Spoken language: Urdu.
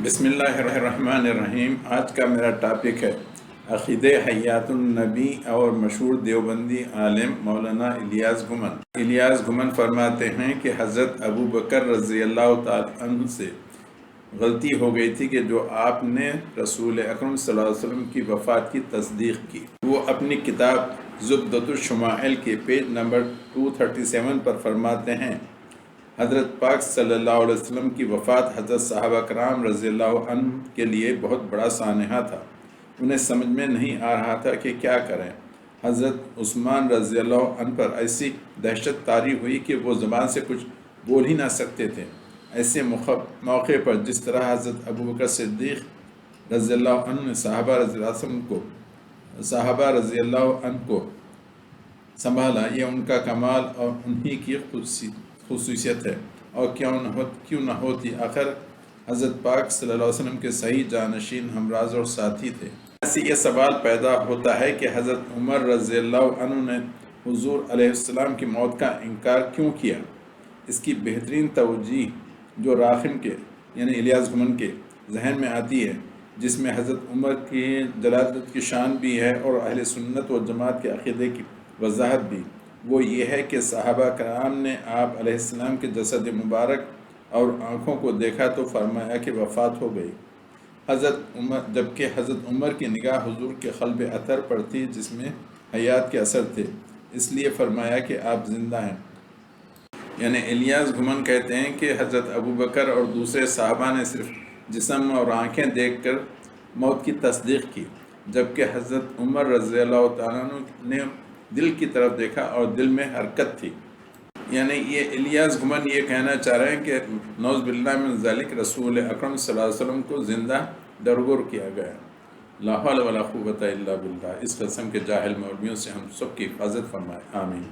بسم اللہ الرحمن الرحیم۔ آج کا میرا ٹاپک ہے عقیدہ حیات النبی اور مشہور دیوبندی عالم مولانا الیاس گھمن۔ الیاس گھمن فرماتے ہیں کہ حضرت ابو بکر رضی اللہ تعالی عنہ سے غلطی ہو گئی تھی کہ جو آپ نے رسول اکرم صلی اللہ علیہ وسلم کی وفات کی تصدیق کی۔ وہ اپنی کتاب زبدۃ الشمائل کے پیج نمبر 237 پر فرماتے ہیں، حضرت پاک صلی اللہ علیہ وسلم کی وفات حضرت صحابہ کرام رضی اللہ عنہ کے لیے بہت بڑا سانحہ تھا۔ انہیں سمجھ میں نہیں آ رہا تھا کہ کیا کریں۔ حضرت عثمان رضی اللہ عنہ پر ایسی دہشت طاری ہوئی کہ وہ زبان سے کچھ بول ہی نہ سکتے تھے۔ ایسے موقع پر جس طرح حضرت ابو بکر صدیق رضی اللہ عنہ نے صحابہ رضی اللہ عنہ کو سنبھالا، یہ ان کا کمال اور انہی کی خصوصیت ہے، اور کیوں نہ ہوتی، آخر حضرت پاک صلی اللہ علیہ وسلم کے صحیح جانشین، ہمراز اور ساتھی تھے۔ ایسے یہ سوال پیدا ہوتا ہے کہ حضرت عمر رضی اللہ عنہ نے حضور علیہ السلام کی موت کا انکار کیوں کیا؟ اس کی بہترین توجیہ جو راغب کے یعنی الیاس گھمن کے ذہن میں آتی ہے، جس میں حضرت عمر کی جلالت کی شان بھی ہے اور اہل سنت و جماعت کے عقیدے کی وضاحت بھی، وہ یہ ہے کہ صحابہ کرام نے آپ علیہ السلام کے جسد مبارک اور آنکھوں کو دیکھا تو فرمایا کہ وفات ہو گئی، جبکہ حضرت عمر کی نگاہ حضور کے قلب اطہر پر تھی جس میں حیات کے اثر تھے، اس لیے فرمایا کہ آپ زندہ ہیں۔ یعنی الیاس گھمن کہتے ہیں کہ حضرت ابو بکر اور دوسرے صحابہ نے صرف جسم اور آنکھیں دیکھ کر موت کی تصدیق کی، جبکہ حضرت عمر رضی اللہ تعالیٰ عنہ نے دل کی طرف دیکھا اور دل میں حرکت تھی۔ یعنی یہ الیاس گھمن یہ کہنا چاہ رہے ہیں کہ نعوذ باللہ من ذالک رسول اکرم صلی اللہ علیہ وسلم کو زندہ درگور کیا گیا۔ لا حول ولا قوت الا باللہ۔ اس قسم کے جاہل مولویوں سے ہم سب کی حفاظت فرمائے، آمین۔